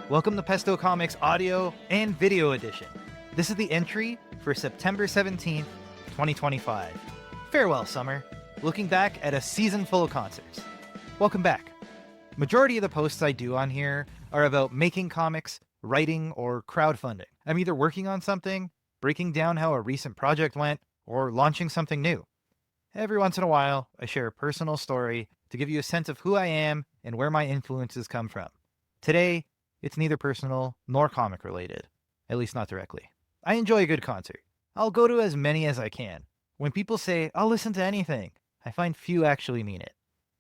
Welcome to Pesto Comics audio and video edition. This is the entry for September 17th, 2025. Farewell, summer. Looking back at a season full of concerts. Welcome back. Majority of the posts I do on here are about making comics, writing, or crowdfunding. I'm either working on something, breaking down how a recent project went, or launching something new. Every once in a while, I share a personal story to give you a sense of who I am and where my influences come from. Today, it's neither personal nor comic related, at least not directly. I enjoy a good concert. I'll go to as many as I can. When people say, I'll listen to anything, I find few actually mean it.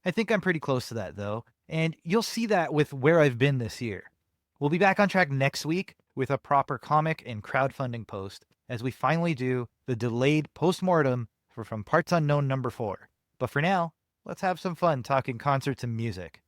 I think I'm pretty close to that though, and you'll see that with where I've been this year. We'll be back on track next week with a proper comic and crowdfunding post as we finally do the delayed postmortem for From Parts Unknown number 4. But for now, let's have some fun talking concerts and music.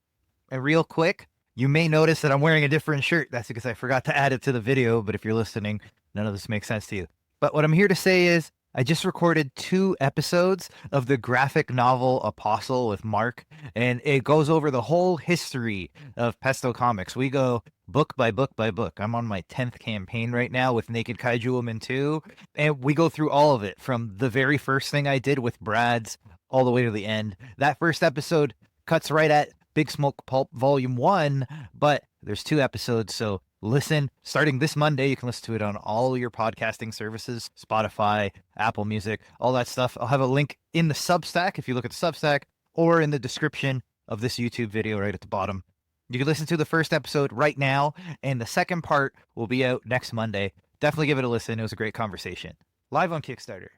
And real quick, you may notice that I'm wearing a different shirt. That's because I forgot to add it to the video, but if you're listening, none of this makes sense to you. But what I'm here to say is, I just recorded 2 episodes of the graphic novel Apostle with Mark, and it goes over the whole history of Pesto Comics. We go book by book by book. I'm on my 10th campaign right now with Naked Kaiju Woman 2, and we go through all of it from the very first thing I did with Brad's all the way to the end. That first episode cuts right at Big Smoke Pulp Volume 1, but there's 2 episodes, so listen. Starting this Monday, you can listen to it on all your podcasting services, Spotify, Apple Music, all that stuff. I'll have a link in the Substack if you look at the Substack, or in the description of this YouTube video right at the bottom. You can listen to the first episode right now, and the second part will be out next Monday. Definitely give it a listen. It was a great conversation. Live on Kickstarter.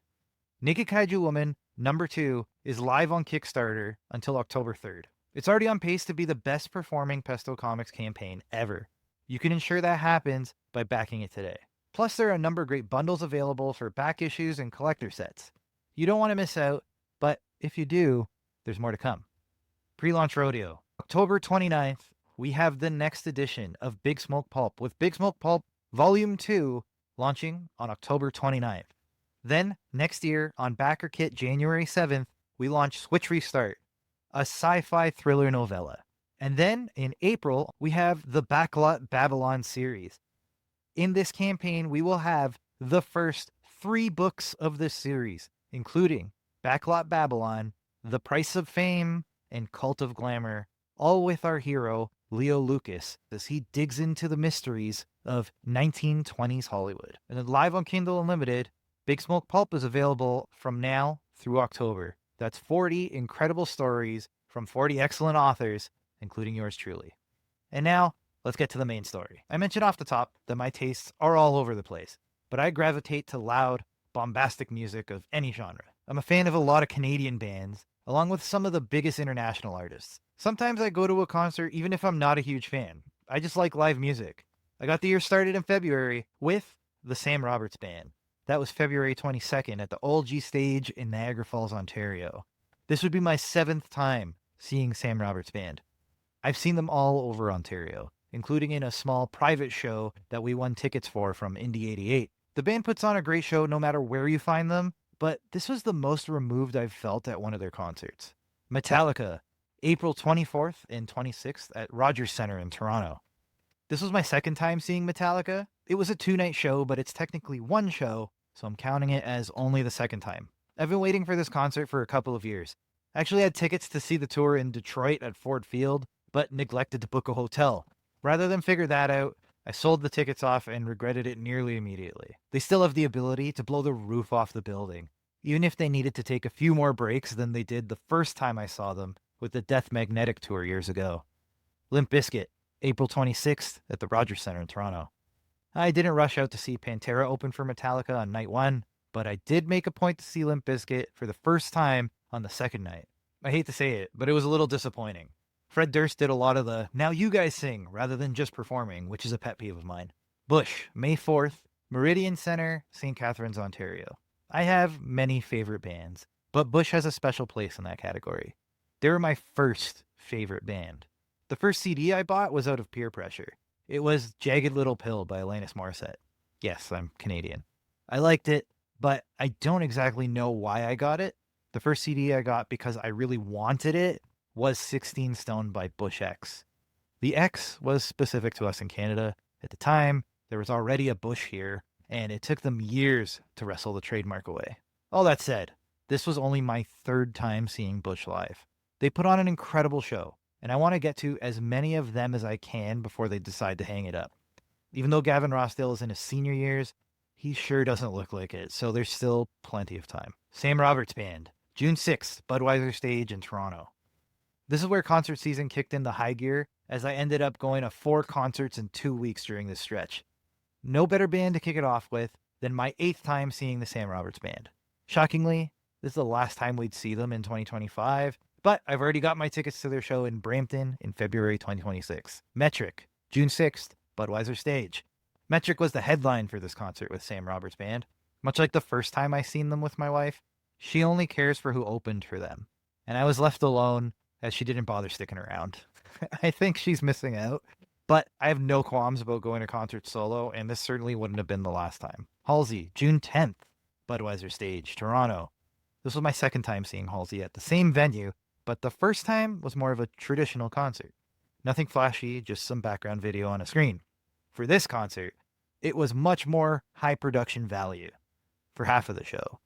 Naked Kaiju Woman number 2 is live on Kickstarter until October 3rd. It's already on pace to be the best performing Pesto Comics campaign ever. You can ensure that happens by backing it today. Plus, there are a number of great bundles available for back issues and collector sets. You don't want to miss out, but if you do, there's more to come. Prelaunch Rodeo. October 29th, we have the next edition of Big Smoke Pulp, with Big Smoke Pulp Volume 2 launching on October 29th. Then, next year, on Backer Kit January 7th, we launch Switch Restart, a sci-fi thriller novella. And then, in April, we have the Backlot Babylon series. In this campaign, we will have the first 3 books of this series, including Backlot Babylon, The Price of Fame, and Cult of Glamour, all with our hero, Leo Lucas, as he digs into the mysteries of 1920s Hollywood. And then live on Kindle Unlimited, Big Smoke Pulp is available from now through October. That's 40 incredible stories from 40 excellent authors, including yours truly. And now, let's get to the main story. I mentioned off the top that my tastes are all over the place, but I gravitate to loud, bombastic music of any genre. I'm a fan of a lot of Canadian bands, along with some of the biggest international artists. Sometimes I go to a concert even if I'm not a huge fan. I just like live music. I got the year started in February with the Sam Roberts Band. That was February 22nd at the Old G Stage in Niagara Falls, Ontario. This would be my 7th time seeing Sam Roberts Band. I've seen them all over Ontario, including in a small private show that we won tickets for from Indie 88. The band puts on a great show no matter where you find them, but this was the most removed I've felt at one of their concerts. Metallica, April 24th and 26th at Rogers Centre in Toronto. This was my 2nd time seeing Metallica. It was a 2-night show, but it's technically 1 show, so I'm counting it as only the 2nd time. I've been waiting for this concert for a couple of years. I actually had tickets to see the tour in Detroit at Ford Field, but neglected to book a hotel. Rather than figure that out, I sold the tickets off and regretted it nearly immediately. They still have the ability to blow the roof off the building, even if they needed to take a few more breaks than they did the first time I saw them with the Death Magnetic tour years ago. Limp Bizkit, April 26th at the Rogers Centre in Toronto. I didn't rush out to see Pantera open for Metallica on night 1, but I did make a point to see Limp Bizkit for the first time on the 2nd night. I hate to say it, but it was a little disappointing. Fred Durst did a lot of the, now you guys sing, rather than just performing, which is a pet peeve of mine. Bush, May 4th, Meridian Centre, St. Catharines, Ontario. I have many favorite bands, but Bush has a special place in that category. They were my first favorite band. The first CD I bought was out of peer pressure. It was Jagged Little Pill by Alanis Morissette. Yes, I'm Canadian. I liked it, but I don't exactly know why I got it. The first CD I got because I really wanted it was 16 Stone by Bush X. The X was specific to us in Canada. At the time, there was already a Bush here, and it took them years to wrestle the trademark away. All that said, this was only my third time seeing Bush live. They put on an incredible show, and I want to get to as many of them as I can before they decide to hang it up. Even though Gavin Rossdale is in his senior years, he sure doesn't look like it, so there's still plenty of time. Sam Roberts Band, June 6th, Budweiser Stage in Toronto. This is where concert season kicked into high gear, as I ended up going to 4 concerts in 2 weeks during this stretch. No better band to kick it off with than my 8th time seeing the Sam Roberts Band. Shockingly, this is the last time we'd see them in 2025, but I've already got my tickets to their show in Brampton in February 2026. Metric, June 6th, Budweiser Stage. Metric was the headline for this concert with Sam Roberts Band. Much like the first time I seen them with my wife, she only cares for who opened for them. And I was left alone as she didn't bother sticking around. I think she's missing out, but I have no qualms about going to concerts solo, and this certainly wouldn't have been the last time. Halsey, June 10th, Budweiser Stage, Toronto. This was my second time seeing Halsey at the same venue, but the first time was more of a traditional concert. Nothing flashy, just some background video on a screen. For this concert, it was much more high production value for half of the show.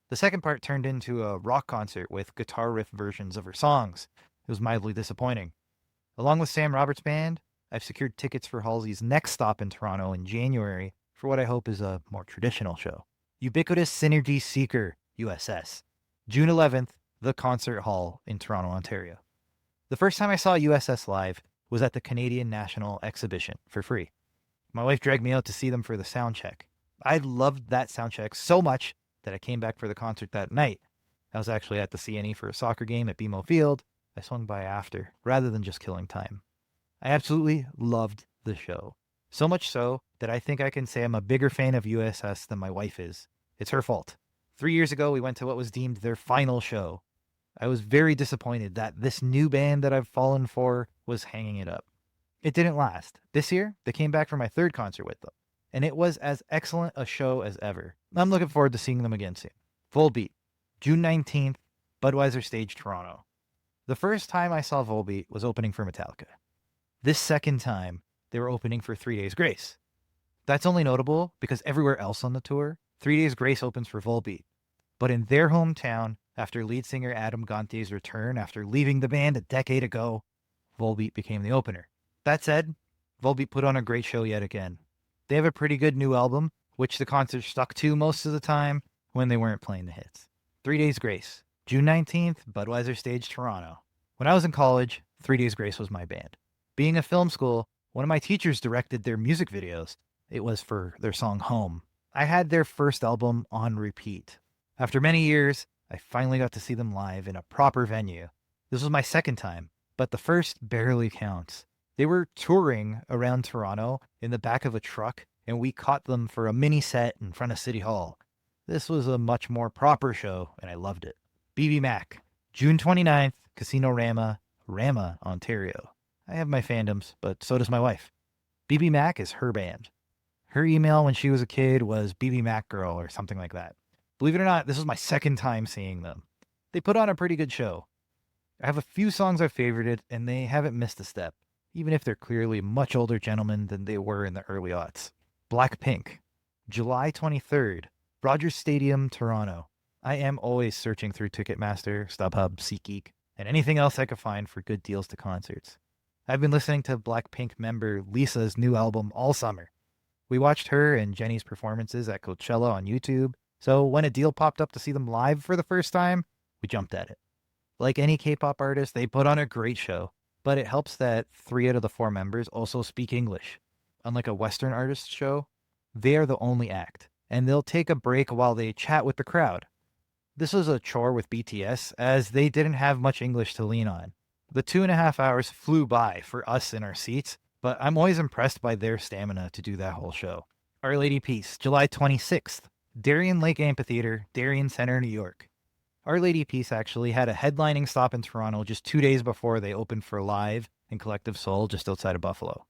The second part turned into a rock concert with guitar riff versions of her songs. It was mildly disappointing. Along with Sam Roberts Band, I've secured tickets for Halsey's next stop in Toronto in January for what I hope is a more traditional show. Ubiquitous Synergy Seeker, USS. June 11th, The Concert Hall in Toronto, Ontario. The first time I saw USS live was at the Canadian National Exhibition for free. My wife dragged me out to see them for the sound check. I loved that sound check so much that I came back for the concert that night. I was actually at the CNE for a soccer game at BMO Field. I swung by after, rather than just killing time. I absolutely loved the show. So much so that I think I can say I'm a bigger fan of USS than my wife is. It's her fault. 3 years ago, we went to what was deemed their final show. I was very disappointed that this new band that I've fallen for was hanging it up. It didn't last. This year, they came back for my third concert with them, and it was as excellent a show as ever. I'm looking forward to seeing them again soon. Volbeat, June 19th, Budweiser Stage, Toronto. The first time I saw Volbeat was opening for Metallica. This second time, they were opening for 3 Days Grace. That's only notable because everywhere else on the tour, 3 Days Grace opens for Volbeat. But in their hometown, after lead singer Adam Gonti's return after leaving the band a decade ago, Volbeat became the opener. That said, Volbeat put on a great show yet again. They have a pretty good new album, which the concert stuck to most of the time when they weren't playing the hits. 3 Days Grace, June 19th, Budweiser Stage, Toronto. When I was in college, 3 Days Grace was my band. Being a film school, one of my teachers directed their music videos. It was for their song Home. I had their first album on repeat. After many years, I finally got to see them live in a proper venue. This was my second time, but the first barely counts. They were touring around Toronto in the back of a truck, and we caught them for a mini set in front of City Hall. This was a much more proper show, and I loved it. BBmak, June 29th, Casino Rama, Ontario. I have my fandoms, but so does my wife. BBmak is her band. Her email when she was a kid was BBmak Girl or something like that. Believe it or not, this was my second time seeing them. They put on a pretty good show. I have a few songs I've favorited, and they haven't missed a step, even if they're clearly much older gentlemen than they were in the early aughts. Blackpink, July 23rd, Rogers Stadium, Toronto. I am always searching through Ticketmaster, StubHub, SeatGeek, and anything else I could find for good deals to concerts. I've been listening to Blackpink member Lisa's new album all summer. We watched her and Jennie's performances at Coachella on YouTube, so when a deal popped up to see them live for the first time, we jumped at it. Like any K-pop artist, they put on a great show, but it helps that 3 out of the 4 members also speak English. Unlike a Western artist show, they are the only act, and they'll take a break while they chat with the crowd. This was a chore with BTS, as they didn't have much English to lean on. The 2.5 hours flew by for us in our seats, but I'm always impressed by their stamina to do that whole show. Our Lady Peace, July 26th, Darien Lake Amphitheater, Darien Center, New York. Our Lady Peace actually had a headlining stop in Toronto just 2 days before they opened for Live and Collective Soul just outside of Buffalo.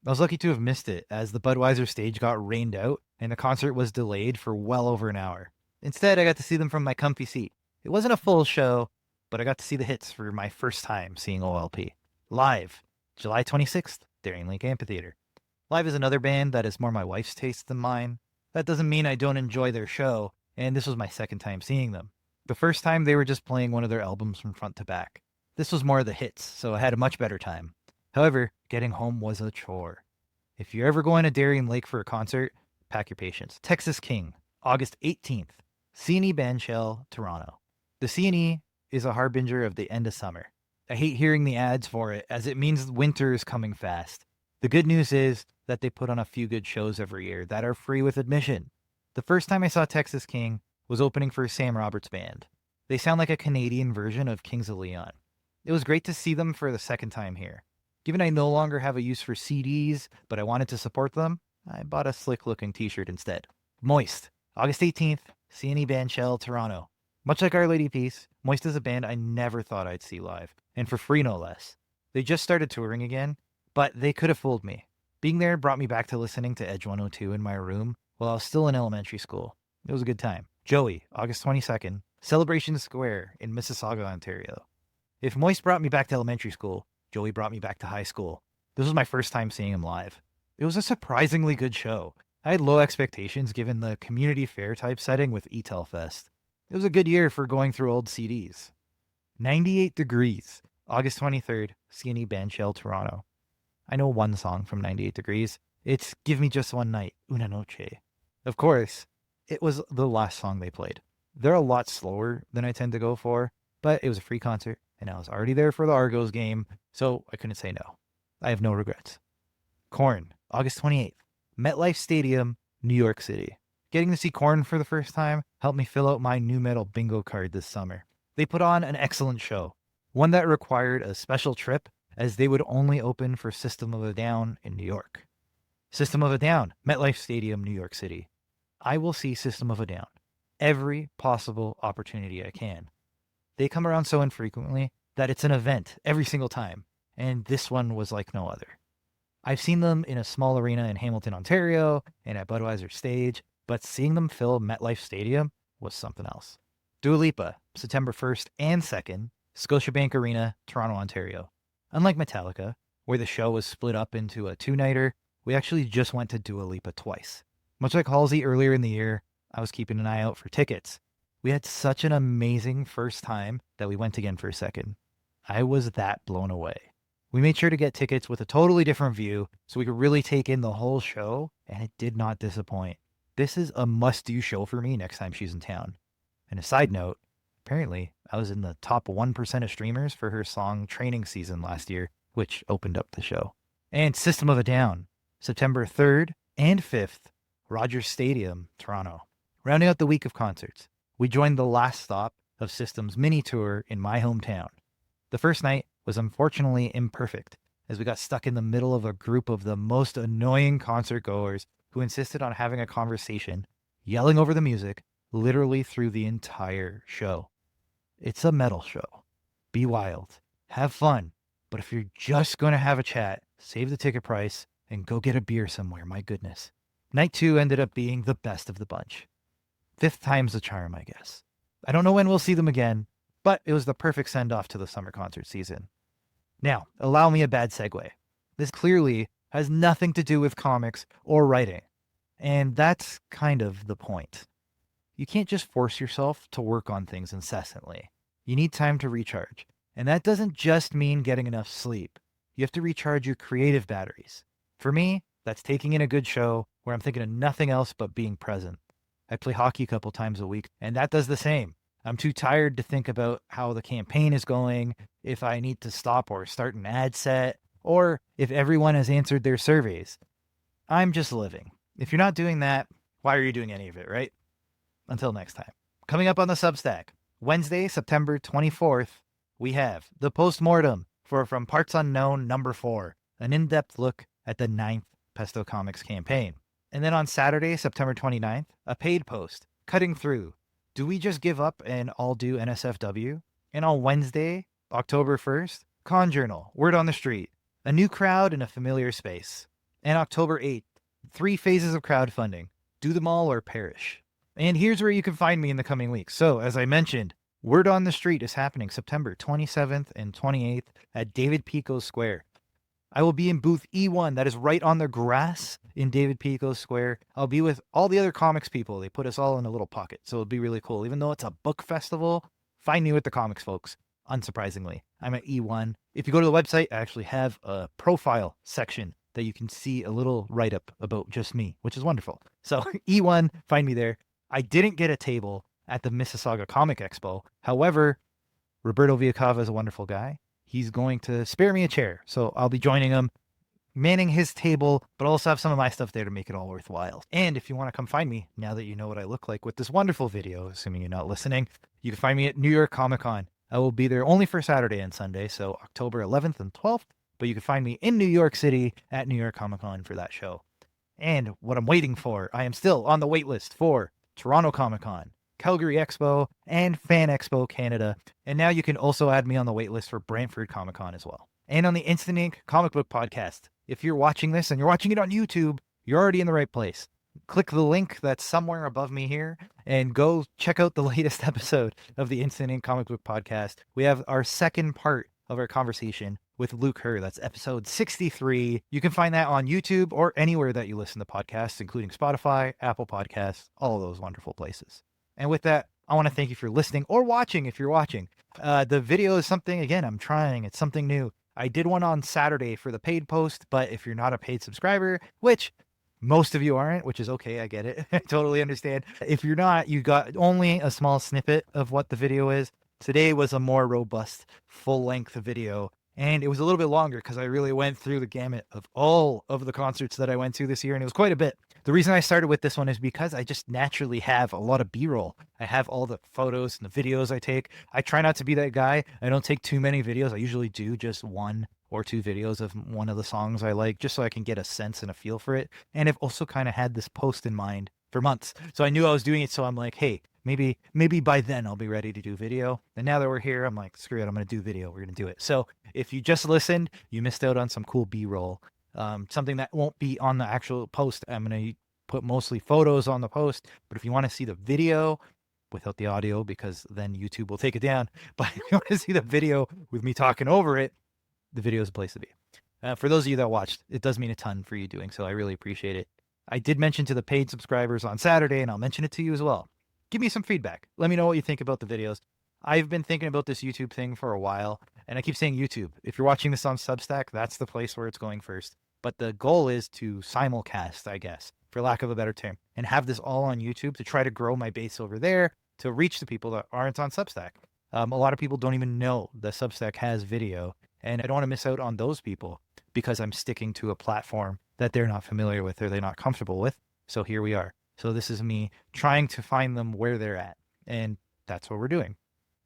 I was lucky to have missed it, as the Budweiser stage got rained out and the concert was delayed for well over an hour. Instead, I got to see them from my comfy seat. It wasn't a full show, but I got to see the hits for my first time seeing OLP. Live, July 26th, Darien Lake Amphitheater. Live is another band that is more my wife's taste than mine. That doesn't mean I don't enjoy their show, and this was my second time seeing them. The first time they were just playing one of their albums from front to back. This was more of the hits, so I had a much better time. However, getting home was a chore. If you're ever going to Darien Lake for a concert, pack your patience. Texas King, August 18th, C&E Bandshell, Toronto. The C&E is a harbinger of the end of summer. I hate hearing the ads for it, as it means winter is coming fast. The good news is that they put on a few good shows every year that are free with admission. The first time I saw Texas King was opening for Sam Roberts' band. They sound like a Canadian version of Kings of Leon. It was great to see them for the second time here. Given I no longer have a use for CDs, but I wanted to support them, I bought a slick-looking t-shirt instead. Moist, August 18th, C&E Bandshell, Toronto. Much like Our Lady Peace, Moist is a band I never thought I'd see live, and for free no less. They just started touring again, but they could have fooled me. Being there brought me back to listening to Edge 102 in my room while I was still in elementary school. It was a good time. Joey, August 22nd, Celebration Square in Mississauga, Ontario. If Moist brought me back to elementary school, Joey brought me back to high school. This was my first time seeing him live. It was a surprisingly good show. I had low expectations given the community fair type setting with ETEL Fest. It was a good year for going through old CDs. 98 Degrees, August 23rd, C&E Bandshell, Toronto. I know one song from 98 Degrees. It's Give Me Just One Night, Una Noche. Of course, it was the last song they played. They're a lot slower than I tend to go for, but it was a free concert, and I was already there for the Argos game, so I couldn't say no. I have no regrets. Korn, August 28th, MetLife Stadium, New York City. Getting to see Korn for the first time helped me fill out my new metal bingo card this summer. They put on an excellent show, one that required a special trip as they would only open for System of a Down in New York. System of a Down, MetLife Stadium, New York City. I will see System of a Down every possible opportunity I can. They come around so infrequently that it's an event every single time, and this one was like no other. I've seen them in a small arena in Hamilton, Ontario, and at Budweiser Stage, but seeing them fill MetLife Stadium was something else. Dua Lipa, September 1st and 2nd, Scotiabank Arena, Toronto, Ontario. Unlike Metallica, where the show was split up into a two-nighter, we actually just went to Dua Lipa twice. Much like Halsey earlier in the year, I was keeping an eye out for tickets. We had such an amazing first time that we went again for a second. I was that blown away. We made sure to get tickets with a totally different view so we could really take in the whole show, and it did not disappoint. This is a must-do show for me next time she's in town. And a side note, apparently I was in the top 1% of streamers for her song Training Season last year, which opened up the show. And System of a Down, September 3rd and 5th, Rogers Stadium, Toronto. Rounding out the week of concerts, we joined the last stop of System's mini tour in my hometown. The first night was unfortunately imperfect, as we got stuck in the middle of a group of the most annoying concert goers who insisted on having a conversation, yelling over the music, literally through the entire show. It's a metal show. Be wild. Have fun. But if you're just going to have a chat, save the ticket price and go get a beer somewhere, my goodness. Night 2 ended up being the best of the bunch. 5th time's the charm, I guess. I don't know when we'll see them again, but it was the perfect send-off to the summer concert season. Now, allow me a bad segue. This clearly has nothing to do with comics or writing, and that's kind of the point. You can't just force yourself to work on things incessantly. You need time to recharge, and that doesn't just mean getting enough sleep. You have to recharge your creative batteries. For me, that's taking in a good show where I'm thinking of nothing else but being present. I play hockey a couple times a week, and that does the same. I'm too tired to think about how the campaign is going, if I need to stop or start an ad set, or if everyone has answered their surveys. I'm just living. If you're not doing that, why are you doing any of it, right? Until next time. Coming up on the Substack, Wednesday, September 24th, we have The Postmortem for From Parts Unknown number 4, an in-depth look at the 9th Pesto Comics campaign. And then on Saturday, September 29th, a paid post, Cutting Through. Do we just give up and all do NSFW? And on Wednesday, October 1st, Con Journal, Word on the Street, a new crowd in a familiar space. And October 8th, 3 phases of crowdfunding, do them all or perish. And here's where you can find me in the coming weeks. So, as I mentioned, Word on the Street is happening September 27th and 28th at David Pico Square. I will be in booth E1. That is right on the grass in David Pico's Square. I'll be with all the other comics people. They put us all in a little pocket, so it'll be really cool. Even though it's a book festival, find me with the comics folks, unsurprisingly. I'm at E1. If you go to the website, I actually have a profile section that you can see a little write-up about just me, which is wonderful. So E1, find me there. I didn't get a table at the Mississauga Comic Expo. However, Roberto Villacava is a wonderful guy. He's going to spare me a chair. So I'll be joining him, manning his table, but also have some of my stuff there to make it all worthwhile. And if you want to come find me, now that you know what I look like with this wonderful video, assuming you're not listening, you can find me at New York Comic Con. I will be there only for Saturday and Sunday, so October 11th and 12th, but you can find me in New York City at New York Comic Con for that show. And what I'm waiting for, I am still on the wait list for Toronto Comic Con, Calgary Expo, and Fan Expo Canada. And now you can also add me on the wait list for Brantford Comic Con as well. And on the Instant Ink Comic Book Podcast. If you're watching this and you're watching it on YouTube, you're already in the right place. Click the link that's somewhere above me here and go check out the latest episode of the Instant Ink Comic Book Podcast. We have our second part of our conversation with Luke Herr. That's episode 63. You can find that on YouTube or anywhere that you listen to podcasts, including Spotify, Apple Podcasts, all of those wonderful places. And with that, I want to thank you for listening or watching if you're watching. The video is something, again, I'm trying. It's something new. I did one on Saturday for the paid post, but if you're not a paid subscriber, which most of you aren't, which is okay, I get it. I totally understand. If you're not, you got only a small snippet of what the video is. Today was a more robust, full-length video, and it was a little bit longer because I really went through the gamut of all of the concerts that I went to this year, and it was quite a bit. The reason I started with this one is because I just naturally have a lot of B-roll. I have all the photos and the videos I take. I try not to be that guy. I don't take too many videos. I usually do just 1 or 2 videos of one of the songs I like, just so I can get a sense and a feel for it. And I've also kind of had this post in mind for months. So I knew I was doing it, so I'm like, hey, maybe by then I'll be ready to do video. And now that we're here, I'm like, screw it, I'm going to do video. We're going to do it. So if you just listened, you missed out on some cool B-roll. Something that won't be on the actual post. I'm going to put mostly photos on the post, but if you want to see the video without the audio, because then YouTube will take it down, but if you want to see the video with me talking over it, the video is the place to be. For those of you that watched, it does mean a ton for you doing so. I really appreciate it. I did mention to the paid subscribers on Saturday, and I'll mention it to you as well. Give me some feedback. Let me know what you think about the videos. I've been thinking about this YouTube thing for a while, and I keep saying YouTube. If you're watching this on Substack, that's the place where it's going first. But the goal is to simulcast, I guess, for lack of a better term, and have this all on YouTube to try to grow my base over there to reach the people that aren't on Substack. A lot of people don't even know that Substack has video, and I don't want to miss out on those people because I'm sticking to a platform that they're not familiar with or they're not comfortable with. So here we are. So this is me trying to find them where they're at, and that's what we're doing.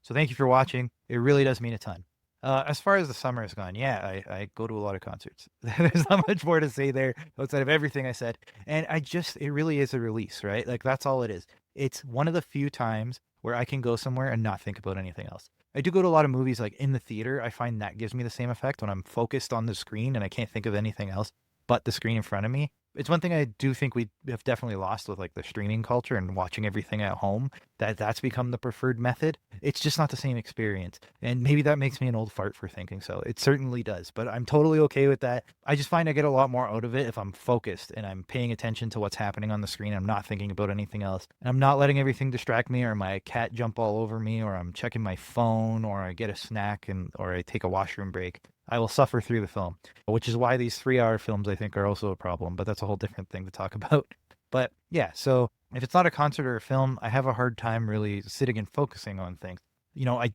So thank you for watching. It really does mean a ton. As far as the summer has gone, yeah, I go to a lot of concerts. There's not much more to say there outside of everything I said. And it really is a release, right? Like, that's all it is. It's one of the few times where I can go somewhere and not think about anything else. I do go to a lot of movies, like in the theater. I find that gives me the same effect when I'm focused on the screen and I can't think of anything else but the screen in front of me. It's one thing I do think we have definitely lost with like the streaming culture and watching everything at home, that's become the preferred method. It's just not the same experience. And maybe that makes me an old fart for thinking so. It certainly does, but I'm totally okay with that. I just find I get a lot more out of it if I'm focused and I'm paying attention to what's happening on the screen. I'm not thinking about anything else. And I'm not letting everything distract me or my cat jump all over me or I'm checking my phone or I get a snack or I take a washroom break. I will suffer through the film, which is why these 3-hour films, I think, are also a problem, but that's a whole different thing to talk about. But yeah, so if it's not a concert or a film, I have a hard time really sitting and focusing on things. You know, I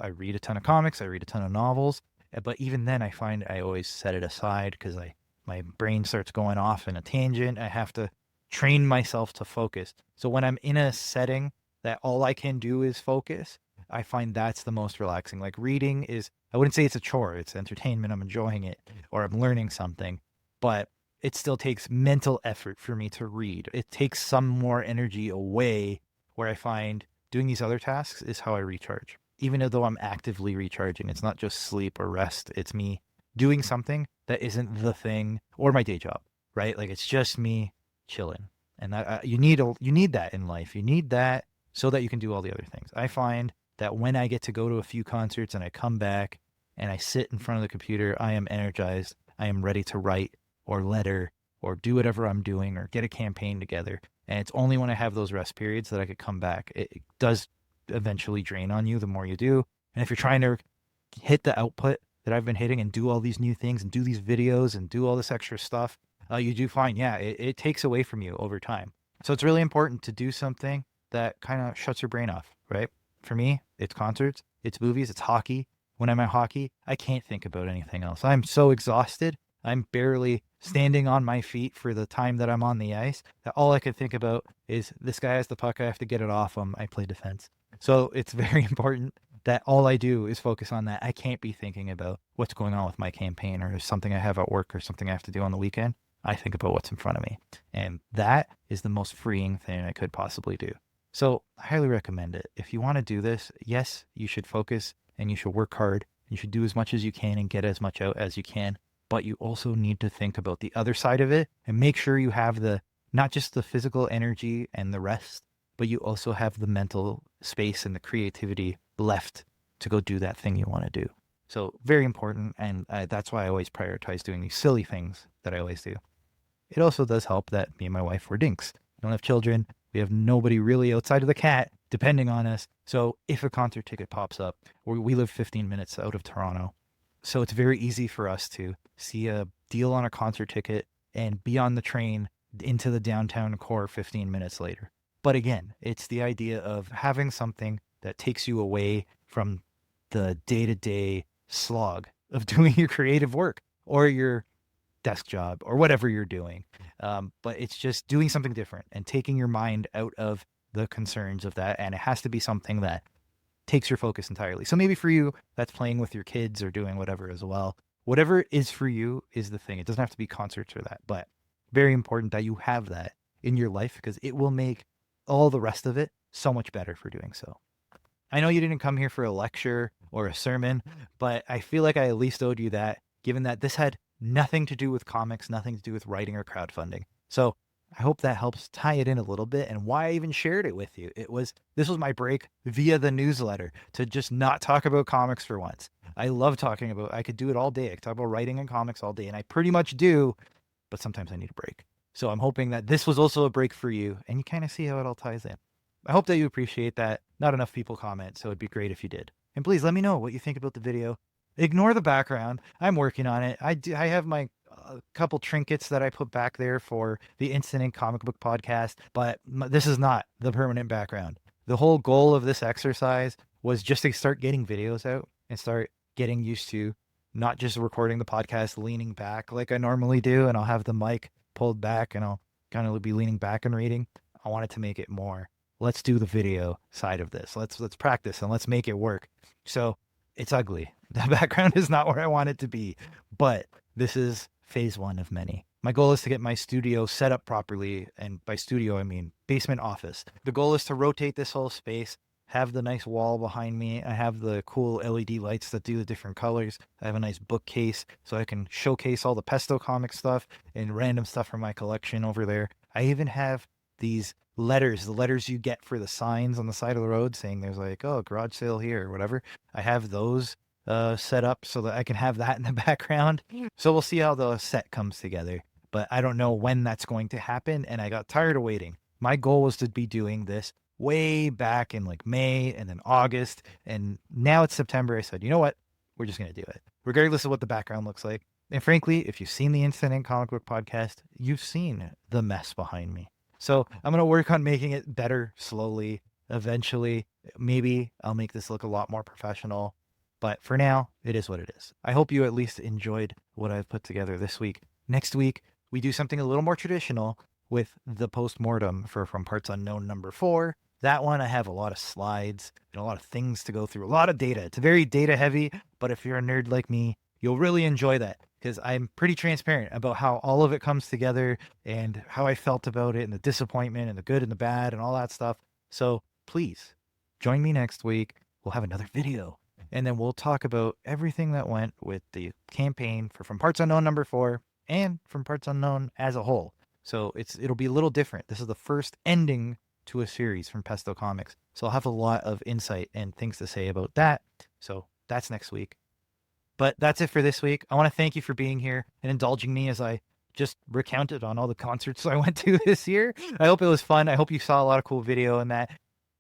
read a ton of comics, I read a ton of novels, but even then I find I always set it aside because my brain starts going off in a tangent. I have to train myself to focus. So when I'm in a setting that all I can do is focus, I find that's the most relaxing. Like reading is, I wouldn't say it's a chore. It's entertainment. I'm enjoying it or I'm learning something, but it still takes mental effort for me to read. It takes some more energy away where I find doing these other tasks is how I recharge. Even though I'm actively recharging, it's not just sleep or rest. It's me doing something that isn't the thing or my day job, right? Like it's just me chilling. And that, you need that in life. You need that so that you can do all the other things. I find that when I get to go to a few concerts and I come back and I sit in front of the computer, I am energized. I am ready to write or letter or do whatever I'm doing or get a campaign together. And it's only when I have those rest periods that I could come back. It does eventually drain on you the more you do. And if you're trying to hit the output that I've been hitting and do all these new things and do these videos and do all this extra stuff, you do find, it takes away from you over time. So it's really important to do something that kind of shuts your brain off, right? For me, it's concerts, it's movies, it's hockey. When I'm at hockey, I can't think about anything else. I'm so exhausted. I'm barely standing on my feet for the time that I'm on the ice, that all I could think about is this guy has the puck, I have to get it off him. I play defense. So it's very important that all I do is focus on that. I can't be thinking about what's going on with my campaign or something I have at work or something I have to do on the weekend. I think about what's in front of me. And that is the most freeing thing I could possibly do. So I highly recommend it. If you want to do this, yes, you should focus and you should work hard. You should do as much as you can and get as much out as you can. But you also need to think about the other side of it and make sure you have not just the physical energy and the rest, but you also have the mental space and the creativity left to go do that thing you want to do. So very important. And that's why I always prioritize doing these silly things that I always do. It also does help that me and my wife were dinks. We don't have children. We have nobody really outside of the cat depending on us. So if a concert ticket pops up, we live 15 minutes out of Toronto. So it's very easy for us to see a deal on a concert ticket and be on the train into the downtown core 15 minutes later. But again, it's the idea of having something that takes you away from the day-to-day slog of doing your creative work or your desk job or whatever you're doing. But it's just doing something different and taking your mind out of the concerns of that. And it has to be something that takes your focus entirely. So maybe for you, that's playing with your kids or doing whatever as well. Whatever is for you is the thing. It doesn't have to be concerts or that, but very important that you have that in your life because it will make all the rest of it so much better for doing so. I know you didn't come here for a lecture or a sermon, but I feel like I at least owed you that, given that this had nothing to do with comics, nothing to do with writing or crowdfunding. So I hope that helps tie it in a little bit and why I even shared it with you. This was my break via the newsletter to just not talk about comics for once. I love talking about, I could do it all day. I could talk about writing and comics all day, and I pretty much do, but sometimes I need a break. So I'm hoping that this was also a break for you, and you kind of see how it all ties in. I hope that you appreciate that. Not enough people comment, so it'd be great if you did. And please let me know what you think about the video. Ignore the background. I'm working on it. I have my couple trinkets that I put back there for the Instant Ink Comic Book Podcast, but this is not the permanent background. The whole goal of this exercise was just to start getting videos out and start getting used to not just recording the podcast leaning back like I normally do, and I'll have the mic pulled back and I'll kind of be leaning back and reading. I wanted to make it more, let's do the video side of this. Let's practice and let's make it work. So it's ugly. The background is not where I want it to be, but this is phase one of many. My goal is to get my studio set up properly. And by studio, I mean basement office. The goal is to rotate this whole space, have the nice wall behind me. I have the cool LED lights that do the different colors. I have a nice bookcase so I can showcase all the Pesto comic stuff and random stuff from my collection over there. I even have these letters, the letters you get for the signs on the side of the road saying there's like, oh, garage sale here or whatever. I have those set up so that I can have that in the background. So we'll see how the set comes together, but I don't know when that's going to happen. And I got tired of waiting. My goal was to be doing this way back in like May and then August. And now it's September. I said, you know what? We're just going to do it regardless of what the background looks like. And frankly, if you've seen the Instant Ink Comic Book Podcast, you've seen the mess behind me. So I'm going to work on making it better slowly. Eventually, maybe I'll make this look a lot more professional. But for now, it is what it is. I hope you at least enjoyed what I've put together this week. Next week, we do something a little more traditional with the postmortem for From Parts Unknown #4. That one, I have a lot of slides and a lot of things to go through, a lot of data. It's very data heavy, but if you're a nerd like me, you'll really enjoy that because I'm pretty transparent about how all of it comes together and how I felt about it and the disappointment and the good and the bad and all that stuff. So please join me next week. We'll have another video. And then we'll talk about everything that went with the campaign for From Parts Unknown #4 and From Parts Unknown as a whole. So it'll be a little different. This is the first ending to a series from Pesto Comics. So I'll have a lot of insight and things to say about that. So that's next week. But that's it for this week. I want to thank you for being here and indulging me as I just recounted on all the concerts I went to this year. I hope it was fun. I hope you saw a lot of cool video in that.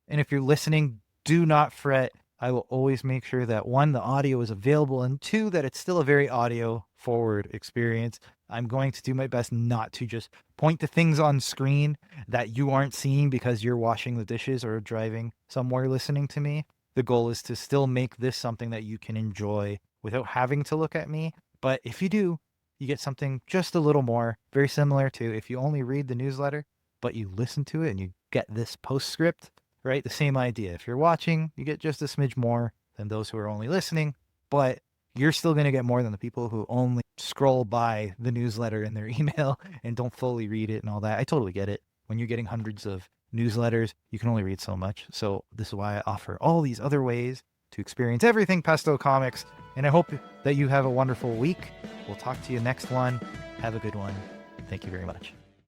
And if you're listening, do not fret. I will always make sure that 1, the audio is available, and 2, that it's still a very audio forward experience. I'm going to do my best not to just point to things on screen that you aren't seeing because you're washing the dishes or driving somewhere listening to me. The goal is to still make this something that you can enjoy without having to look at me. But if you do, you get something just a little more, very similar to if you only read the newsletter, but you listen to it and you get this postscript, right? The same idea. If you're watching, you get just a smidge more than those who are only listening, but you're still going to get more than the people who only scroll by the newsletter in their email and don't fully read it and all that. I totally get it. When you're getting hundreds of newsletters, you can only read so much. So this is why I offer all these other ways to experience everything Pesto Comics. And I hope that you have a wonderful week. We'll talk to you next one. Have a good one. Thank you very much.